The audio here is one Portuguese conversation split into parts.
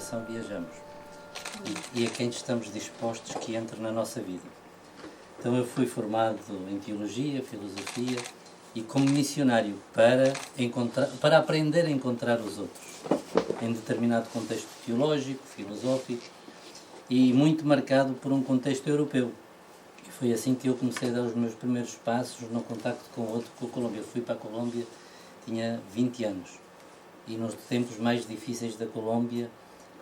coração viajamos e a quem estamos dispostos que entre na nossa vida. Então eu fui formado em Teologia, Filosofia e como missionário para aprender a encontrar os outros em determinado contexto teológico, filosófico e muito marcado por um contexto europeu. E foi assim que eu comecei a dar os meus primeiros passos no contacto com o outro, com a Colômbia. Eu fui para a Colômbia, tinha 20 anos. E nos tempos mais difíceis da Colômbia,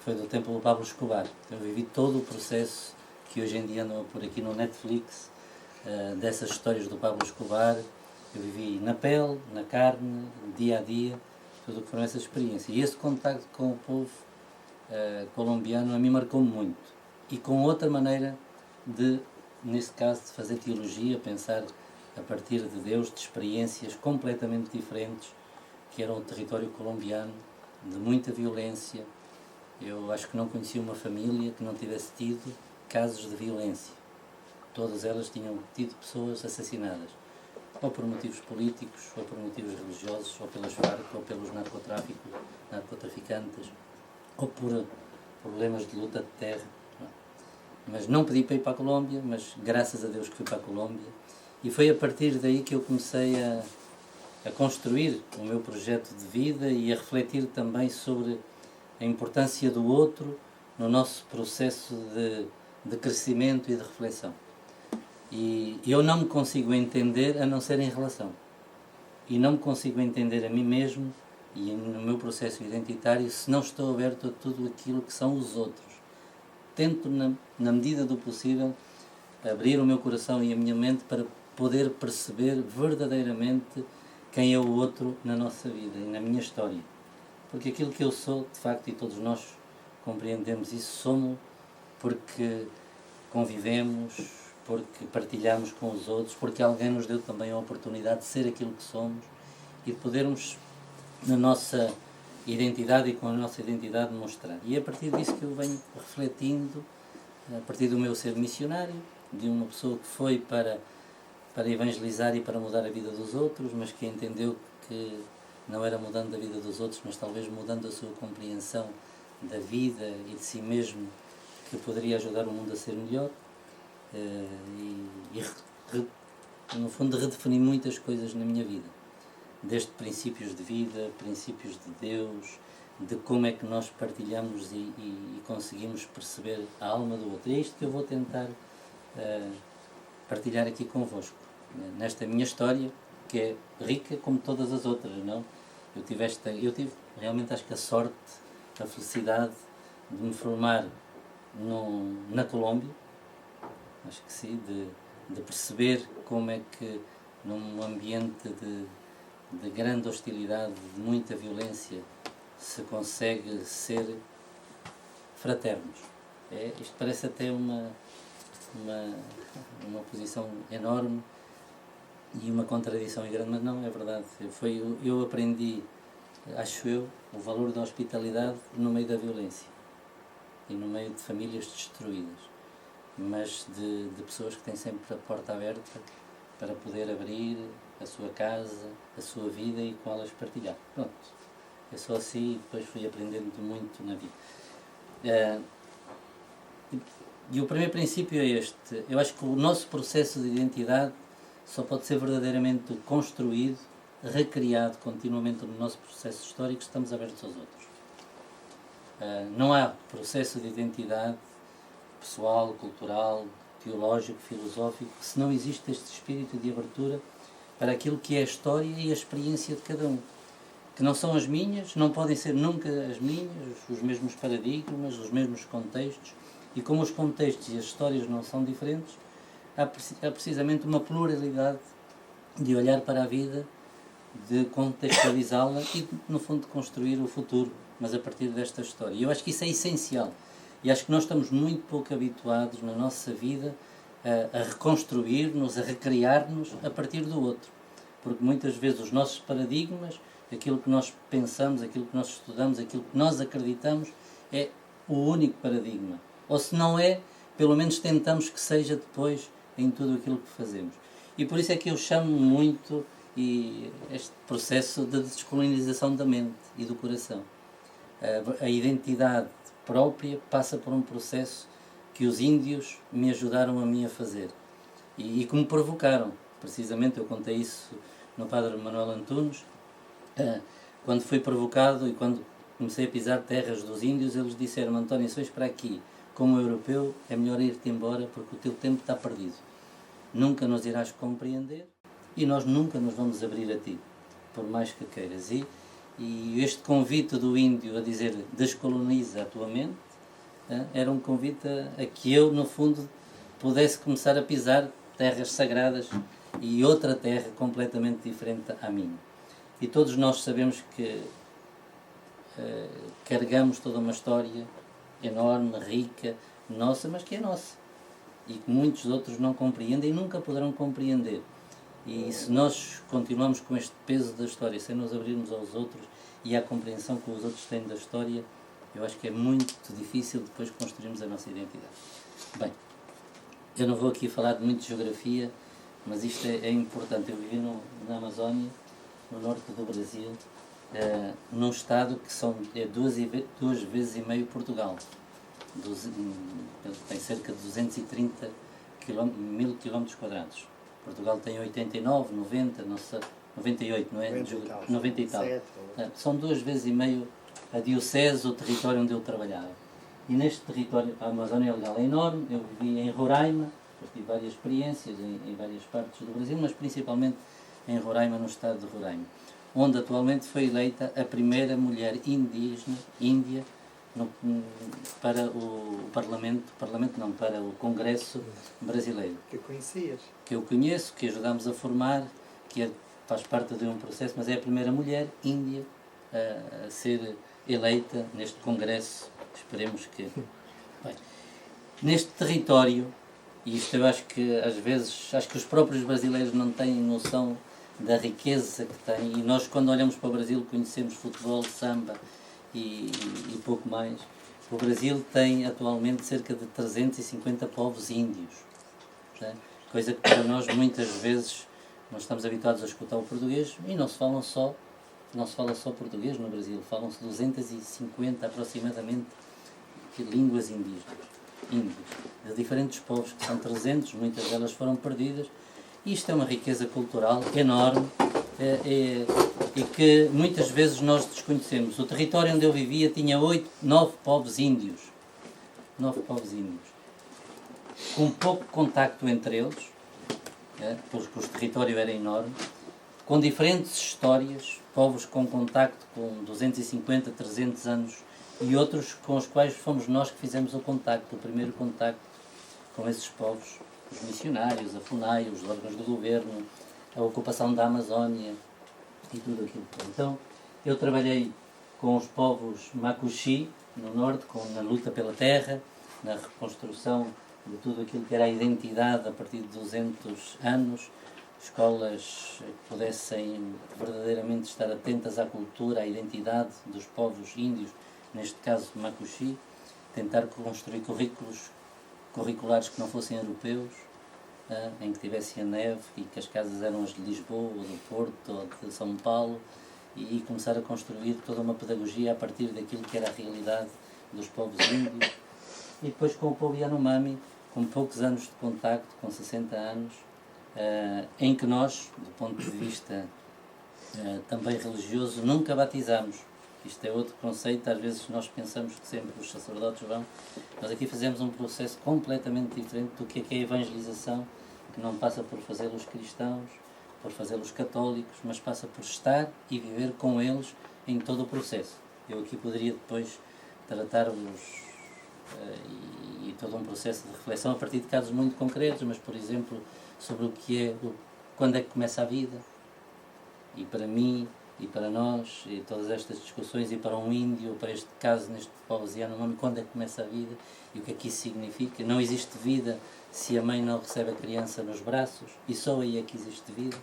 foi do tempo do Pablo Escobar. Eu vivi todo o processo que hoje em dia anda por aqui no Netflix, dessas histórias do Pablo Escobar. Eu vivi na pele, na carne, dia a dia, tudo o que foram essas experiências. E esse contacto com o povo colombiano a mim marcou-me muito. E com outra maneira de, nesse caso, de fazer teologia, pensar a partir de Deus, de experiências completamente diferentes, que era o território colombiano, de muita violência. Eu acho que não conhecia uma família que não tivesse tido casos de violência. Todas elas tinham tido pessoas assassinadas, ou por motivos políticos, ou por motivos religiosos, ou pelas Farc, ou pelos narcotraficantes, ou por problemas de luta de terra. Mas não pedi para ir para a Colômbia, mas graças a Deus que fui para a Colômbia. E foi a partir daí que eu comecei a construir o meu projeto de vida e a refletir também sobre a importância do outro no nosso processo de crescimento e de reflexão. E eu não me consigo entender a não ser em relação. E não me consigo entender a mim mesmo e no meu processo identitário se não estou aberto a tudo aquilo que são os outros. Tento, na medida do possível, abrir o meu coração e a minha mente para poder perceber verdadeiramente quem é o outro na nossa vida e na minha história. Porque aquilo que eu sou, de facto, e todos nós compreendemos isso, somos porque convivemos, porque partilhamos com os outros, porque alguém nos deu também a oportunidade de ser aquilo que somos e de podermos, na nossa identidade e com a nossa identidade, mostrar. E é a partir disso que eu venho refletindo, a partir do meu ser missionário, de uma pessoa que foi para evangelizar e para mudar a vida dos outros, mas que entendeu que não era mudando a vida dos outros, mas talvez mudando a sua compreensão da vida e de si mesmo, que poderia ajudar o mundo a ser melhor. No fundo, redefini muitas coisas na minha vida, desde princípios de vida, princípios de Deus, de como é que nós partilhamos e conseguimos perceber a alma do outro. E é isto que eu vou tentar partilhar aqui convosco, nesta minha história, que é rica como todas as outras, não? Eu tive realmente, acho que a sorte, a felicidade de me formar na Colômbia, acho que sim, de perceber como é que num ambiente de grande hostilidade, de muita violência, se consegue ser fraternos. Isto parece até uma posição enorme e uma contradição grande, mas não, é verdade. Eu aprendi, acho eu, o valor da hospitalidade no meio da violência e no meio de famílias destruídas, mas de pessoas que têm sempre a porta aberta para poder abrir a sua casa, a sua vida e com elas partilhar. Pronto, é só assim e depois fui aprendendo muito na vida. E o primeiro princípio é este. Eu acho que o nosso processo de identidade só pode ser verdadeiramente construído, recriado continuamente no nosso processo histórico, se estamos abertos aos outros. Não há processo de identidade pessoal, cultural, teológico, filosófico, se não existe este espírito de abertura para aquilo que é a história e a experiência de cada um. Que não são as minhas, não podem ser nunca as minhas, os mesmos paradigmas, os mesmos contextos, e como os contextos e as histórias não são diferentes, há precisamente uma pluralidade de olhar para a vida, de contextualizá-la e, no fundo, de construir o futuro, mas a partir desta história. E eu acho que isso é essencial. E acho que nós estamos muito pouco habituados na nossa vida a reconstruir-nos, a recriar-nos a partir do outro. Porque muitas vezes os nossos paradigmas, aquilo que nós pensamos, aquilo que nós estudamos, aquilo que nós acreditamos, é o único paradigma. Ou se não é, pelo menos tentamos que seja depois em tudo aquilo que fazemos. E por isso é que eu chamo muito este processo de descolonização da mente e do coração. A identidade própria passa por um processo que os índios me ajudaram a mim a fazer e que me provocaram. Precisamente eu contei isso no Padre Manuel Antunes, quando fui provocado e quando comecei a pisar terras dos índios, eles disseram: António, se vais para aqui como europeu, é melhor ir-te embora porque o teu tempo está perdido. Nunca nos irás compreender e nós nunca nos vamos abrir a ti, por mais que queiras. E este convite do índio a dizer descoloniza a tua mente, era um convite a que eu, no fundo, pudesse começar a pisar terras sagradas e outra terra completamente diferente à minha. E todos nós sabemos que carregamos toda uma história enorme, rica, nossa, mas que é nossa. E que muitos outros não compreendem e nunca poderão compreender. E se nós continuamos com este peso da história, sem nos abrirmos aos outros e à compreensão que os outros têm da história, eu acho que é muito difícil depois construirmos a nossa identidade. Bem, eu não vou aqui falar de muito de geografia, mas isto é importante. Eu vivi na Amazónia, no norte do Brasil, num estado que é duas vezes e meio Portugal. Tem cerca de 230 mil quilómetros quadrados. Portugal tem 89, 90, 98, não é? 90 e tal. São duas vezes e meio a diocese, o território onde eu trabalhava. E neste território, a Amazónia Legal é enorme. Eu vivi em Roraima, tive várias experiências em várias partes do Brasil, mas principalmente em Roraima, no estado de Roraima, onde atualmente foi eleita a primeira mulher indígena, índia, para o para o Congresso brasileiro. Que conhecias? Que eu conheço, que ajudamos a formar, que faz parte de um processo, mas é a primeira mulher índia a ser eleita neste Congresso. Esperemos que... Bem, neste território, e isto eu acho que às vezes, acho que os próprios brasileiros não têm noção da riqueza que têm, e nós quando olhamos para o Brasil conhecemos futebol, samba e pouco mais. O Brasil tem atualmente cerca de 350 povos índios, né? Coisa que para nós muitas vezes nós estamos habituados a escutar o português e não se fala só português no Brasil, falam-se 250 aproximadamente línguas indígenas, de diferentes povos, que são 300, muitas delas foram perdidas. Isto é uma riqueza cultural enorme e que muitas vezes nós desconhecemos. O território onde eu vivia tinha 9 povos índios. 9 povos índios. Com pouco contacto entre eles, porque o território era enorme, com diferentes histórias, povos com contacto com 250, 300 anos e outros com os quais fomos nós que fizemos o primeiro contacto com esses povos, os missionários, a FUNAI, os órgãos do governo, a ocupação da Amazónia e tudo aquilo. Então, eu trabalhei com os povos Macuxi, no norte, na luta pela terra, na reconstrução de tudo aquilo que era a identidade a partir de 200 anos, escolas que pudessem verdadeiramente estar atentas à cultura, à identidade dos povos índios, neste caso Macuxi, tentar construir curriculares que não fossem europeus, em que tivessem a neve e que as casas eram as de Lisboa, ou do Porto, ou de São Paulo, e começar a construir toda uma pedagogia a partir daquilo que era a realidade dos povos índios. E depois com o povo Yanomami, com poucos anos de contacto, com 60 anos, em que nós, do ponto de vista também religioso, nunca batizamos. Isto é outro conceito, às vezes nós pensamos que sempre os sacerdotes vão. Nós aqui fazemos um processo completamente diferente do que é a evangelização, que não passa por fazê-los cristãos, por fazê-los católicos, mas passa por estar e viver com eles em todo o processo. Eu aqui poderia depois tratar-vos e todo um processo de reflexão a partir de casos muito concretos, mas, por exemplo, sobre o que é, quando é que começa a vida, e para mim, e para nós, e todas estas discussões, e para um índio, para este caso, neste povo Yanomami, quando é que começa a vida, e o que é que isso significa. Não existe vida se a mãe não recebe a criança nos braços, e só aí é que existe vida.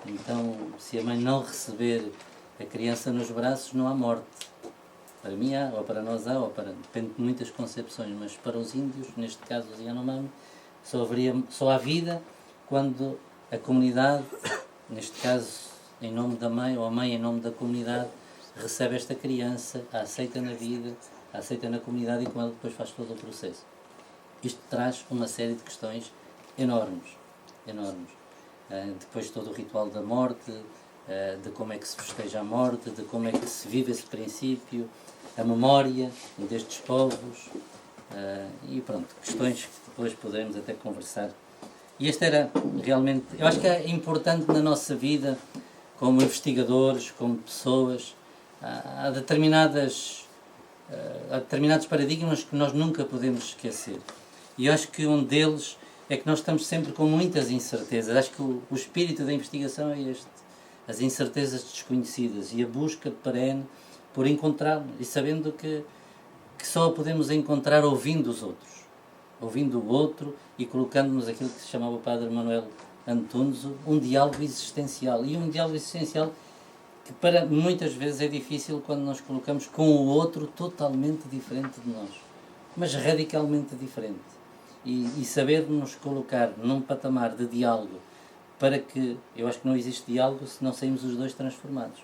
Então, se a mãe não receber a criança nos braços, não há morte. Para mim há, ou para nós há, depende de muitas concepções, mas para os índios, neste caso os Yanomami, só há vida quando a comunidade, neste caso em nome da mãe, ou a mãe em nome da comunidade, recebe esta criança, a aceita na vida, a aceita na comunidade e com ela depois faz todo o processo. Isto traz uma série de questões enormes, enormes. Depois todo o ritual da morte, de como é que se festeja a morte, de como é que se vive esse princípio, a memória destes povos, e pronto, questões que depois poderemos até conversar. E este era realmente, eu acho que é importante na nossa vida, como investigadores, como pessoas, há determinados paradigmas que nós nunca podemos esquecer. E eu acho que um deles é que nós estamos sempre com muitas incertezas. Acho que o espírito da investigação é este. As incertezas desconhecidas e a busca perene por encontrar, e sabendo que só a podemos encontrar ouvindo os outros. Ouvindo o outro e colocando-nos aquilo que se chamava o Padre Manuel Antunes, um diálogo existencial. E um diálogo existencial que para muitas vezes é difícil quando nos colocamos com o outro totalmente diferente de nós. Mas radicalmente diferente. E saber nos colocar num patamar de diálogo para que, eu acho que não existe diálogo se não saímos os dois transformados.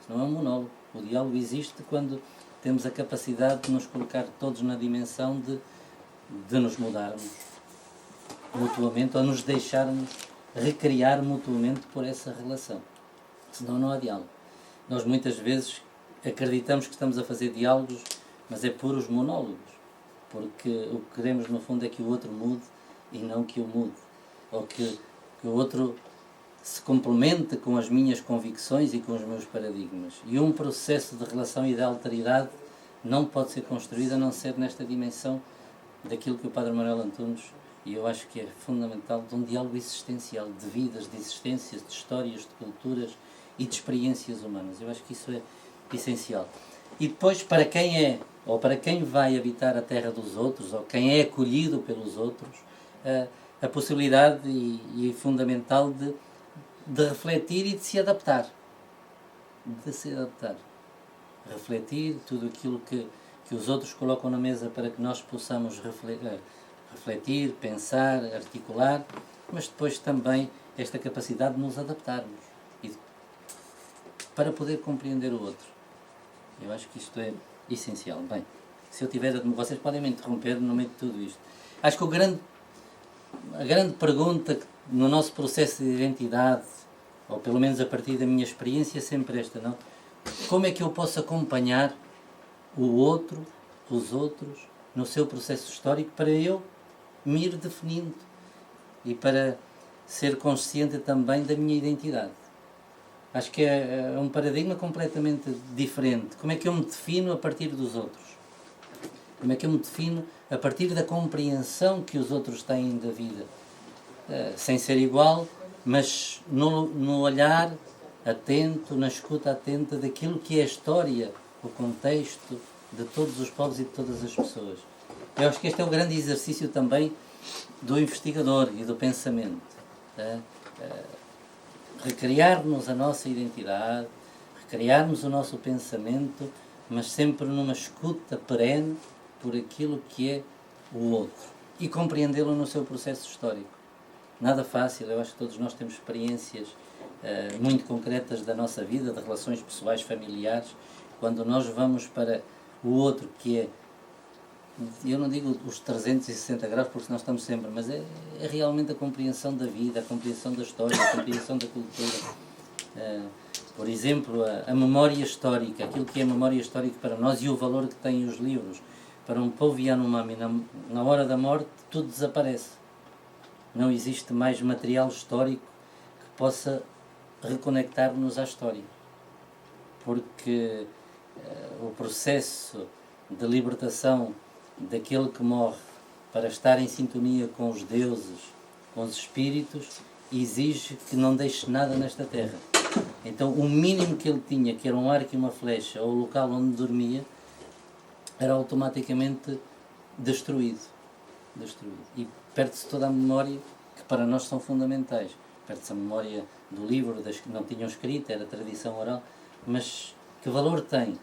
Se não é um monólogo. O diálogo existe quando temos a capacidade de nos colocar todos na dimensão de nos mudarmos mutuamente ou nos deixarmos recriar mutuamente por essa relação. Senão não há diálogo. Nós muitas vezes acreditamos que estamos a fazer diálogos, mas é puros monólogos. Porque o que queremos no fundo é que o outro mude e não que eu mude. Ou que o outro se complemente com as minhas convicções e com os meus paradigmas. E um processo de relação e de alteridade não pode ser construído a não ser nesta dimensão daquilo que o Padre Manuel Antunes, e eu acho que é fundamental, de um diálogo existencial, de vidas, de existências, de histórias, de culturas e de experiências humanas. Eu acho que isso é essencial. E depois, para quem é, ou para quem vai habitar a terra dos outros, ou quem é acolhido pelos outros, a possibilidade e fundamental de refletir e de se adaptar. De se adaptar. Refletir tudo aquilo que os outros colocam na mesa para que nós possamos refletir, pensar, articular, mas depois também esta capacidade de nos adaptarmos para poder compreender o outro. Eu acho que isto é essencial. Bem, se eu tiver, vocês podem me interromper no meio de tudo isto. Acho que a grande pergunta no nosso processo de identidade, ou pelo menos a partir da minha experiência, é sempre esta, não? Como é que eu posso acompanhar o outro, os outros, no seu processo histórico para eu me ir definindo e para ser consciente também da minha identidade? Acho que é um paradigma completamente diferente. Como é que eu me defino a partir dos outros? Como é que eu me defino a partir da compreensão que os outros têm da vida? Sem ser igual, mas no olhar atento, na escuta atenta daquilo que é a história, o contexto de todos os povos e de todas as pessoas. Eu acho que este é o grande exercício também do investigador e do pensamento. Recriarmos a nossa identidade, recriarmos o nosso pensamento, mas sempre numa escuta perene por aquilo que é o outro e compreendê-lo no seu processo histórico. Nada fácil, eu acho que todos nós temos experiências muito concretas da nossa vida, de relações pessoais, familiares, quando nós vamos para o outro, que é, eu não digo os 360 graus, porque nós estamos sempre, mas é realmente a compreensão da vida, a compreensão da história, a compreensão da cultura. Por exemplo, a memória histórica, aquilo que é a memória histórica para nós e o valor que têm os livros. Para um povo Yanomami, na hora da morte, tudo desaparece. Não existe mais material histórico que possa reconectar-nos à história. Porque o processo de libertação daquele que morre para estar em sintonia com os deuses, com os espíritos, exige que não deixe nada nesta terra. Então o mínimo que ele tinha, que era um arco e uma flecha, ou o local onde dormia, era automaticamente destruído. E perde-se toda a memória que para nós são fundamentais. Perde-se a memória do livro, das que não tinham escrito, era tradição oral, mas que valor tem?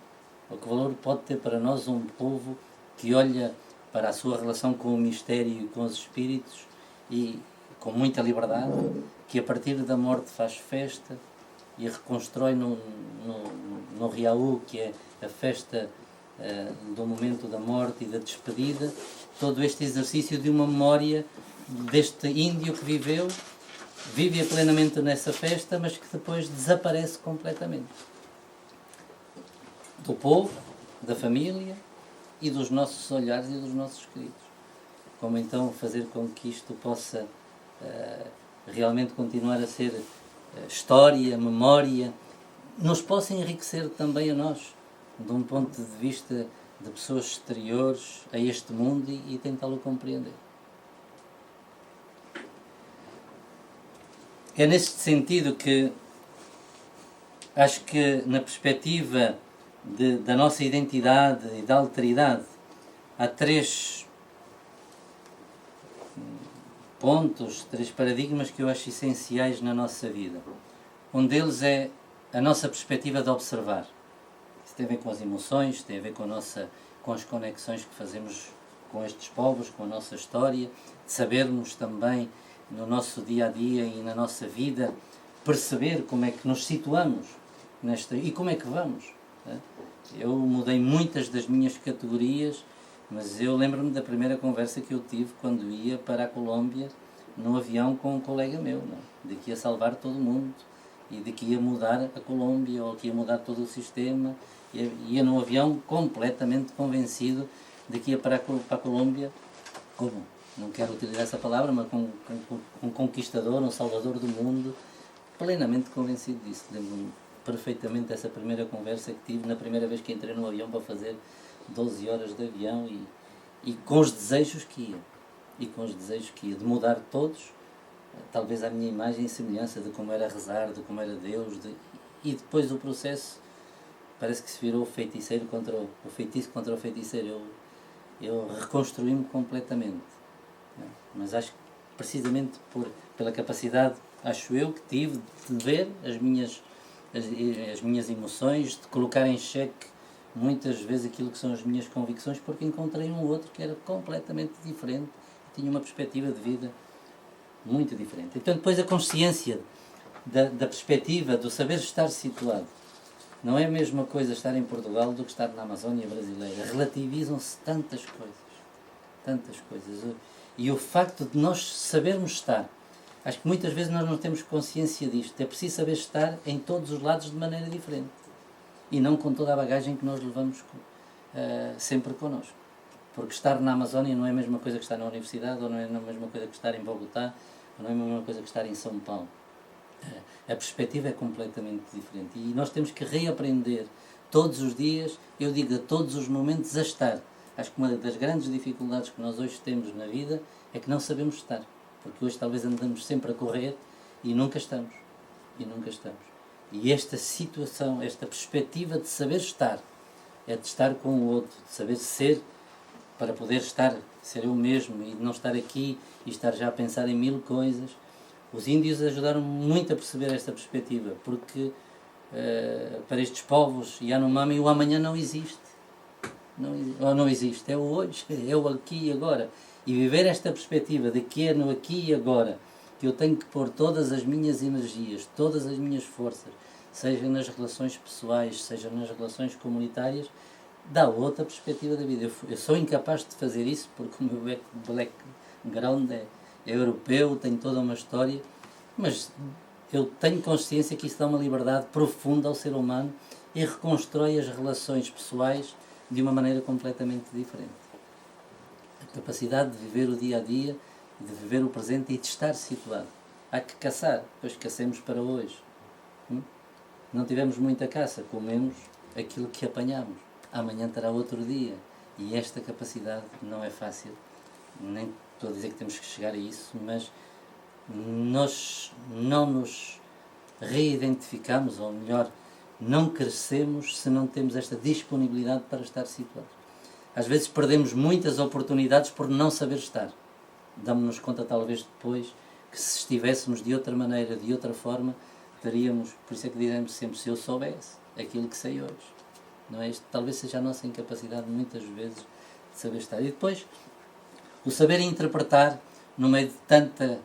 Ou que valor pode ter para nós um povo que olha para a sua relação com o mistério e com os espíritos e com muita liberdade, que a partir da morte faz festa e reconstrói no Riaú, que é a festa do momento da morte e da despedida, todo este exercício de uma memória deste índio que vivia plenamente nessa festa, mas que depois desaparece completamente. Do povo, da família e dos nossos olhares e dos nossos queridos. Como então fazer com que isto possa realmente continuar a ser história, memória, nos possa enriquecer também a nós, de um ponto de vista de pessoas exteriores a este mundo e tentá-lo compreender. É neste sentido que acho que na perspectiva da nossa identidade e da alteridade há 3 pontos, 3 paradigmas que eu acho essenciais na nossa vida. Um deles é a nossa perspectiva de observar. Isso tem a ver com as emoções, tem a ver com as conexões que fazemos com estes povos, com a nossa história, de sabermos também no nosso dia-a-dia e na nossa vida, perceber como é que nos situamos e como é que vamos. Eu mudei muitas das minhas categorias, mas eu lembro-me da primeira conversa que eu tive quando ia para a Colômbia num avião com um colega meu, de que ia salvar todo mundo e de que ia mudar a Colômbia ou que ia mudar todo o sistema. Ia num avião completamente convencido de que ia para a Colômbia como, não quero utilizar essa palavra, mas um conquistador, um salvador do mundo, plenamente convencido disso. Lembro-me perfeitamente dessa primeira conversa que tive na primeira vez que entrei no avião para fazer 12 horas de avião e com os desejos que ia, de mudar todos, talvez a minha imagem e semelhança de como era rezar, de como era Deus, e depois do processo parece que se virou o feiticeiro contra o feitiço contra o feiticeiro. Eu reconstruí-me completamente, mas acho que precisamente pela capacidade, acho eu, que tive de ver as minhas emoções, de colocar em xeque muitas vezes aquilo que são as minhas convicções, porque encontrei um outro que era completamente diferente, tinha uma perspectiva de vida muito diferente. Então depois a consciência da perspectiva, do saber estar situado. Não é a mesma coisa estar em Portugal do que estar na Amazónia brasileira. Relativizam-se tantas coisas. E o facto de nós sabermos estar, acho que muitas vezes nós não temos consciência disto. É preciso saber estar em todos os lados de maneira diferente. E não com toda a bagagem que nós levamos sempre connosco. Porque estar na Amazónia não é a mesma coisa que estar na universidade, ou não é a mesma coisa que estar em Bogotá, ou não é a mesma coisa que estar em São Paulo. A perspectiva é completamente diferente e nós temos que reaprender todos os dias, eu digo a todos os momentos, a estar. Acho que uma das grandes dificuldades que nós hoje temos na vida é que não sabemos estar, porque hoje talvez andamos sempre a correr e nunca estamos. E esta situação, esta perspectiva de saber estar, é de estar com o outro, de saber ser, para poder ser eu mesmo e não estar aqui e estar já a pensar em 1000 coisas. Os índios ajudaram muito a perceber esta perspectiva, porque para estes povos Yanomami o amanhã não existe. Não existe, é o hoje, é o aqui e agora. E viver esta perspectiva de que é no aqui e agora que eu tenho que pôr todas as minhas energias, todas as minhas forças, seja nas relações pessoais, seja nas relações comunitárias, dá outra perspectiva da vida. Eu sou incapaz de fazer isso porque o meu background é europeu, tenho toda uma história, mas eu tenho consciência que isso dá uma liberdade profunda ao ser humano e reconstrói as relações pessoais de uma maneira completamente diferente. A capacidade de viver o dia-a-dia, de viver o presente e de estar situado. Há que caçar, pois caçemos para hoje. Não tivemos muita caça, comemos aquilo que apanhamos. Amanhã terá outro dia. E esta capacidade não é fácil, nem estou a dizer que temos que chegar a isso, mas nós não nos reidentificamos, ou melhor, não crescemos se não temos esta disponibilidade para estar situados. Às vezes perdemos muitas oportunidades por não saber estar. Damos-nos conta talvez depois que se estivéssemos de outra maneira, de outra forma, teríamos, por isso é que dizemos sempre, se eu soubesse aquilo que sei hoje. Não é? Isto talvez seja a nossa incapacidade muitas vezes de saber estar. E depois, o saber interpretar no meio de tanta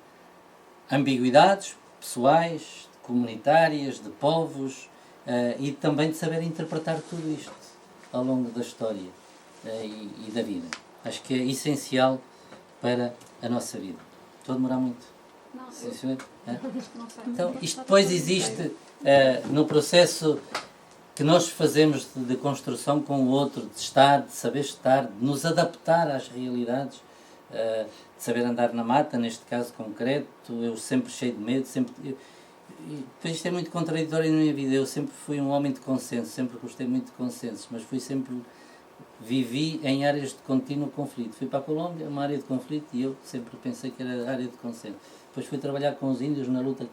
ambiguidades pessoais, comunitárias, de povos, e também de saber interpretar tudo isto. ao longo da história e da vida. Acho que é essencial para a nossa vida. Estou a demorar muito? Não, Sim, senhor? não sei. Então, isto depois existe no processo que nós fazemos de construção com o outro, de estar, de saber estar, de nos adaptar às realidades, de saber andar na mata, neste caso concreto, eu sempre cheio de medo, sempre... E depois isto é muito contraditório na minha vida, eu sempre fui um homem de consenso, sempre gostei muito de consensos, mas vivi em áreas de contínuo conflito. Fui para a Colômbia, uma área de conflito, e eu sempre pensei que era área de consenso. Depois fui trabalhar com os índios na luta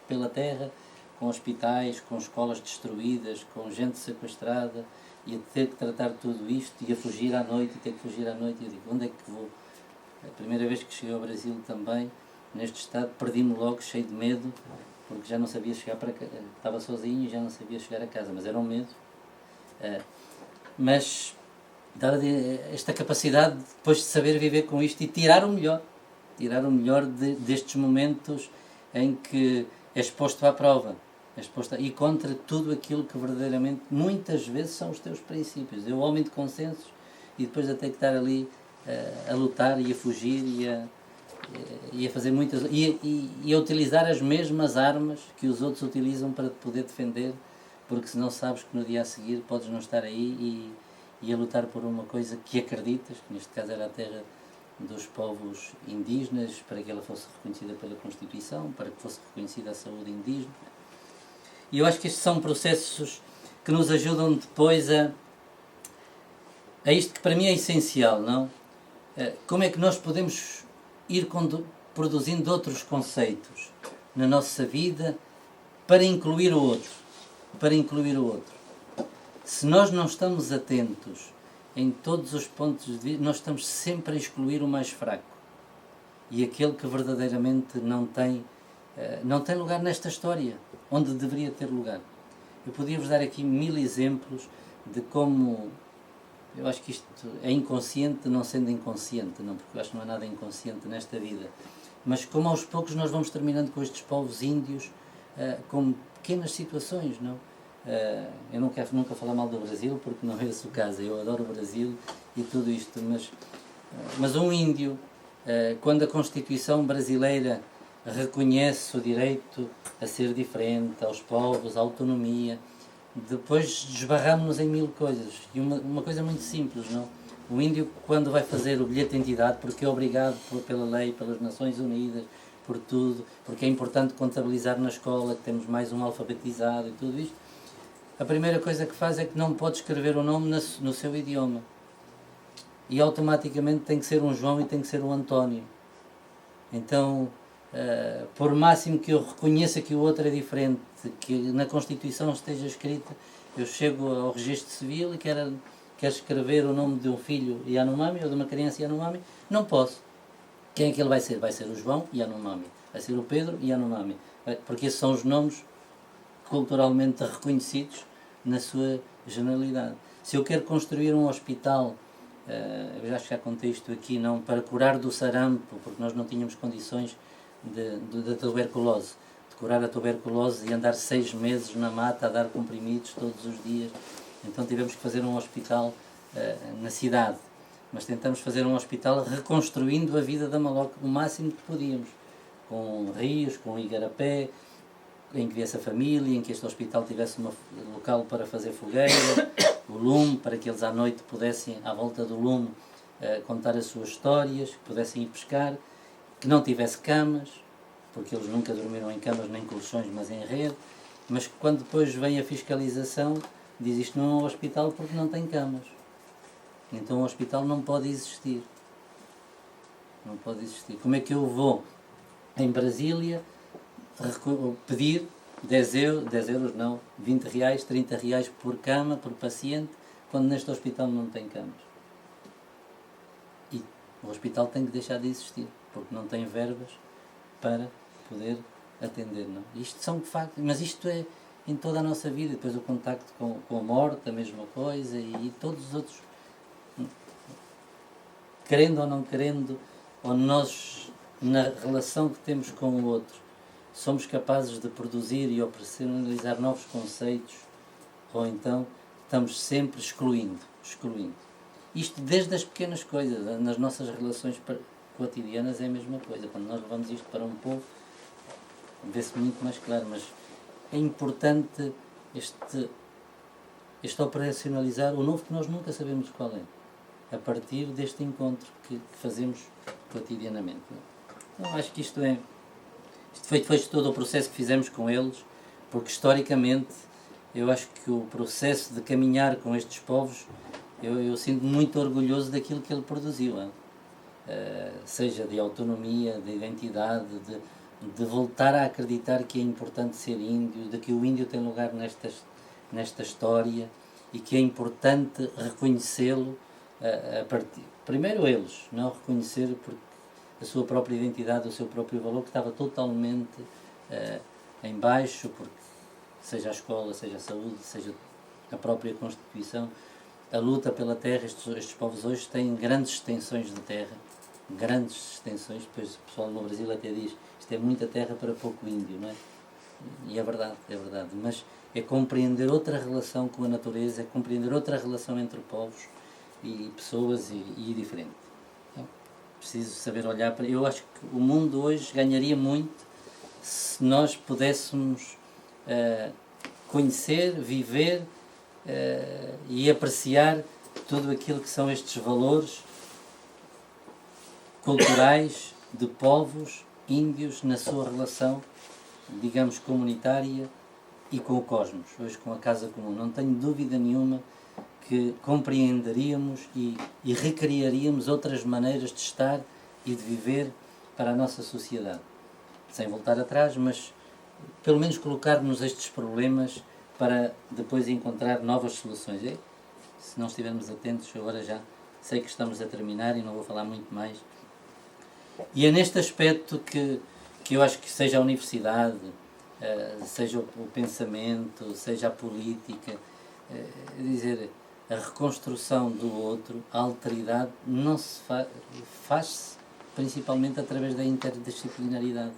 pela terra, com hospitais, com escolas destruídas, com gente sequestrada, e a ter que tratar tudo isto, e a fugir à noite, e ter que fugir à noite, e eu digo, onde é que vou? A primeira vez que cheguei ao Brasil também, neste estado, perdi-me logo, cheio de medo, porque já não sabia chegar para casa, estava sozinho e já não sabia chegar a casa, mas era um medo. Mas dada esta capacidade depois de saber viver com isto e tirar o melhor destes momentos em que és posto à prova, e contra tudo aquilo que verdadeiramente muitas vezes são os teus princípios. Eu, homem de consensos, e depois até que estar ali a lutar e a fugir e a fazer muitas e a utilizar as mesmas armas que os outros utilizam para te poder defender, porque senão sabes que no dia a seguir podes não estar aí e a lutar por uma coisa que acreditas, que neste caso era a terra dos povos indígenas, para que ela fosse reconhecida pela Constituição, para que fosse reconhecida a saúde indígena. E eu acho que estes são processos que nos ajudam depois a isto que para mim é essencial, não? Como é que nós podemos ir produzindo outros conceitos na nossa vida para incluir o outro? Se nós não estamos atentos em todos os pontos de vista, nós estamos sempre a excluir o mais fraco e aquele que verdadeiramente não tem lugar nesta história, onde deveria ter lugar. Eu podia-vos dar aqui 1000 exemplos de como eu acho que isto é inconsciente, não sendo inconsciente, não, porque eu acho que não há nada inconsciente nesta vida, mas como aos poucos nós vamos terminando com estes povos índios com pequenas situações, não? Eu não quero nunca falar mal do Brasil, porque não é esse o caso, eu adoro o Brasil e tudo isto, mas um índio, quando a Constituição brasileira reconhece o direito a ser diferente, aos povos, a autonomia, depois desbarramos-nos em 1000 coisas, e uma coisa muito simples, não? O índio, quando vai fazer o bilhete de identidade, porque é obrigado pela lei, pelas Nações Unidas, por tudo, porque é importante contabilizar na escola, que temos mais um alfabetizado e tudo isto, a primeira coisa que faz é que não pode escrever o nome no seu idioma. E automaticamente tem que ser um João e tem que ser um António. Então, por máximo que eu reconheça que o outro é diferente, que na Constituição esteja escrita, eu chego ao registro civil e quero escrever o nome de um filho Yanomami ou de uma criança Yanomami, não posso. Quem é que ele vai ser? Vai ser o João Yanomami, vai ser o Pedro Yanomami, porque esses são os nomes culturalmente reconhecidos na sua generalidade. Se eu quero construir um hospital, eu já acho que já contei isto aqui, não, para curar do sarampo, porque nós não tínhamos condições da tuberculose, de curar a tuberculose e andar 6 meses na mata a dar comprimidos todos os dias. Então tivemos que fazer um hospital na cidade, mas tentamos fazer um hospital reconstruindo a vida da Maloca o máximo que podíamos, com rios, com igarapé, em que viesse a família, em que este hospital tivesse um local para fazer fogueira, o lume, para que eles à noite pudessem, à volta do lume, contar as suas histórias, que pudessem ir pescar, que não tivesse camas, porque eles nunca dormiram em camas nem colchões, mas em rede, mas quando depois vem a fiscalização, diz isto não é um hospital porque não tem camas. Então o hospital não pode existir. Não pode existir. Como é que eu vou, em Brasília, pedir 10 euros não, 20 reais, 30 reais por cama, por paciente, quando neste hospital não tem camas? E o hospital tem que deixar de existir, porque não tem verbas para poder atender, não? Isto são factos, mas isto é em toda a nossa vida. Depois o contacto com a morte, a mesma coisa, e todos os outros, querendo ou não querendo, ou nós, na relação que temos com o outro, somos capazes de produzir e operacionalizar novos conceitos, ou então estamos sempre excluindo. excluindo. Isto desde as pequenas coisas, nas nossas relações cotidianas é a mesma coisa. Quando nós levamos isto para um povo, vê-se muito mais claro, mas é importante este operacionalizar o novo que nós nunca sabemos qual é, a partir deste encontro que fazemos cotidianamente. Então, acho que isto foi todo o processo que fizemos com eles, porque historicamente eu acho que o processo de caminhar com estes povos, eu sinto-me muito orgulhoso daquilo que ele produziu, seja de autonomia, de identidade, de voltar a acreditar que é importante ser índio, de que o índio tem lugar nesta história e que é importante reconhecê-lo a partir. Primeiro eles, não reconhecer porque a sua própria identidade, o seu próprio valor, que estava totalmente em baixo, porque seja a escola, seja a saúde, seja a própria Constituição, a luta pela terra, estes povos hoje têm grandes extensões de terra, grandes extensões, depois o pessoal no Brasil até diz, isto é muita terra para pouco índio, não é? E é verdade, mas é compreender outra relação com a natureza, é compreender outra relação entre povos e pessoas e diferente. Então, preciso saber olhar para... Eu acho que o mundo hoje ganharia muito se nós pudéssemos conhecer, viver e apreciar tudo aquilo que são estes valores culturais de povos índios na sua relação, digamos, comunitária e com o cosmos, hoje com a casa comum. Não tenho dúvida nenhuma que compreenderíamos e recriaríamos outras maneiras de estar e de viver para a nossa sociedade. Sem voltar atrás, mas pelo menos colocar-nos estes problemas para depois encontrar novas soluções. Se não estivermos atentos, agora já sei que estamos a terminar e não vou falar muito mais. E é neste aspecto que eu acho que seja a universidade, seja o pensamento, seja a política, dizer, a reconstrução do outro, a alteridade, não se faz-se principalmente através da interdisciplinaridade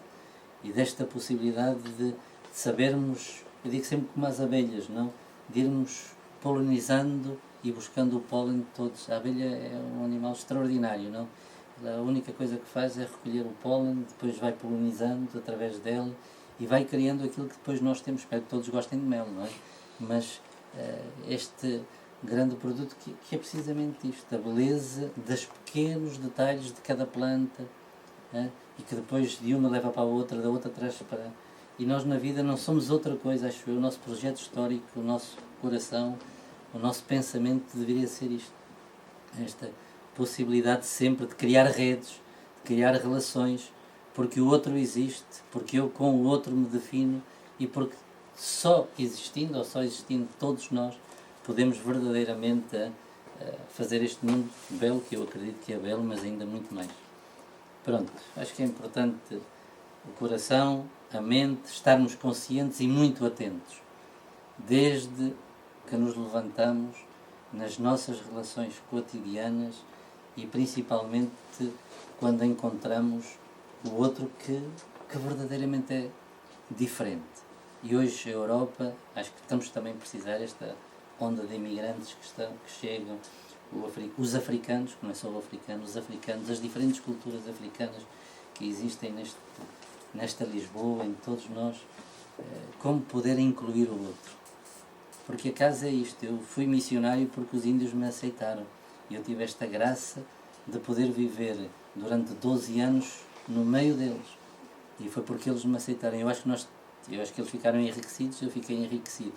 e desta possibilidade de sabermos, eu digo sempre como as abelhas, não? De irmos polinizando e buscando o pólen de todos. A abelha é um animal extraordinário, não? A única coisa que faz é recolher o pólen, depois vai polinizando através dele e vai criando aquilo que depois nós temos. Espero que todos gostem de mel, não é? Mas este grande produto que é precisamente isto, a beleza dos pequenos detalhes de cada planta, e que depois de uma leva para a outra, da outra traz para... E nós na vida não somos outra coisa, acho eu. O nosso projeto histórico, o nosso coração, o nosso pensamento deveria ser isto. Esta possibilidade sempre de criar redes, de criar relações, porque o outro existe, porque eu com o outro me defino e porque só existindo, ou só existindo todos nós, podemos verdadeiramente fazer este mundo belo, que eu acredito que é belo, mas ainda muito mais. Pronto, acho que é importante o coração, a mente, estarmos conscientes e muito atentos, desde que nos levantamos nas nossas relações cotidianas e principalmente quando encontramos o outro que verdadeiramente é diferente. E hoje a Europa, acho que estamos também a precisar esta onda de imigrantes que chegam, os africanos, que não é só o africano, os africanos, as diferentes culturas africanas que existem nesta Lisboa, em todos nós, como poder incluir o outro. Porque a casa é isto, eu fui missionário porque os índios me aceitaram e eu tive esta graça de poder viver durante 12 anos no meio deles e foi porque eles me aceitaram. Eu acho que eles ficaram enriquecidos, eu fiquei enriquecido.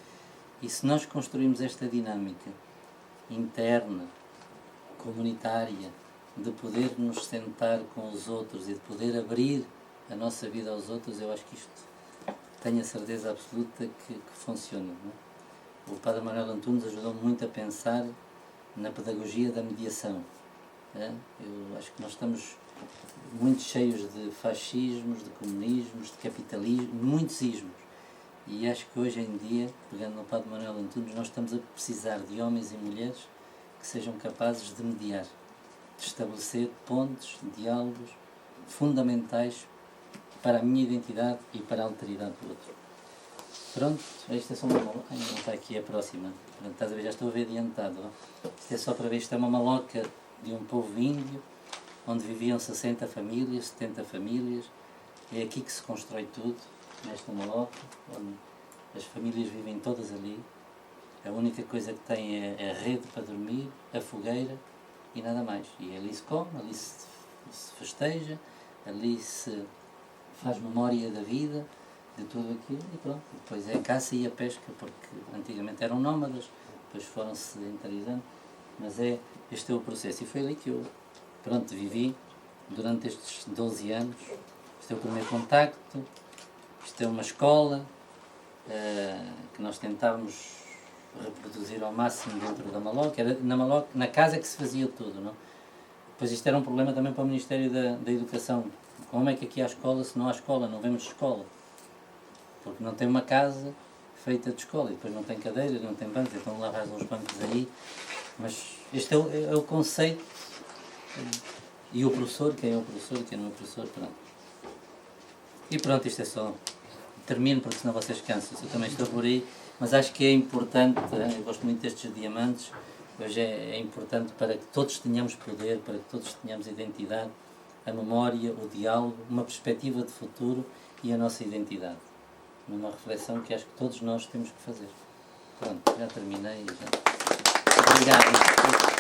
E se nós construirmos esta dinâmica interna, comunitária, de poder nos sentar com os outros e de poder abrir a nossa vida aos outros, eu acho que isto, tenho a certeza absoluta que funciona, não é? O Padre Manuel Antunes ajudou-me muito a pensar na pedagogia da mediação. Eu acho que nós estamos muito cheios de fascismos, de comunismos, de capitalismo, muitos ismos. E acho que hoje em dia, pegando no Padre Manuel Antunes, nós estamos a precisar de homens e mulheres que sejam capazes de mediar, de estabelecer pontos, diálogos fundamentais para a minha identidade e para a alteridade do outro. Pronto, isto é só uma maloca. Não está aqui a próxima. Pronto, estás a ver, já estou a ver adiantado. Ó. Isto é só para ver, isto é uma maloca de um povo índio, onde viviam 60 famílias, 70 famílias. É aqui que se constrói tudo, nesta maloca, onde as famílias vivem todas ali. A única coisa que tem é a rede para dormir, a fogueira e nada mais. E ali se come, ali se festeja, ali se faz memória da vida, de tudo aquilo e pronto. Depois é a caça e a pesca, porque antigamente eram nómadas, depois foram se sedentarizando, mas este é o processo. E foi ali que eu, pronto, vivi durante estes 12 anos. Este é o primeiro contacto, isto é uma escola que nós tentávamos reproduzir ao máximo dentro da maloca. Era na casa que se fazia tudo, não? Depois isto era um problema também para o Ministério da Educação. Como é que aqui há escola se não há escola? Não vemos escola. Porque não tem uma casa feita de escola. E depois não tem cadeiras, não tem bancos. Então lá vais uns bancos aí. Mas este é o conceito. E o professor, quem é o professor, quem não é o professor, pronto. E pronto, isto é só. Termino porque senão vocês cansam-se. Eu também estou por aí. Mas acho que é importante, eu gosto muito destes diamantes, hoje é importante para que todos tenhamos poder, para que todos tenhamos identidade, a memória, o diálogo, uma perspectiva de futuro e a nossa identidade. Numa reflexão que acho que todos nós temos que fazer. Pronto, já terminei. Obrigado.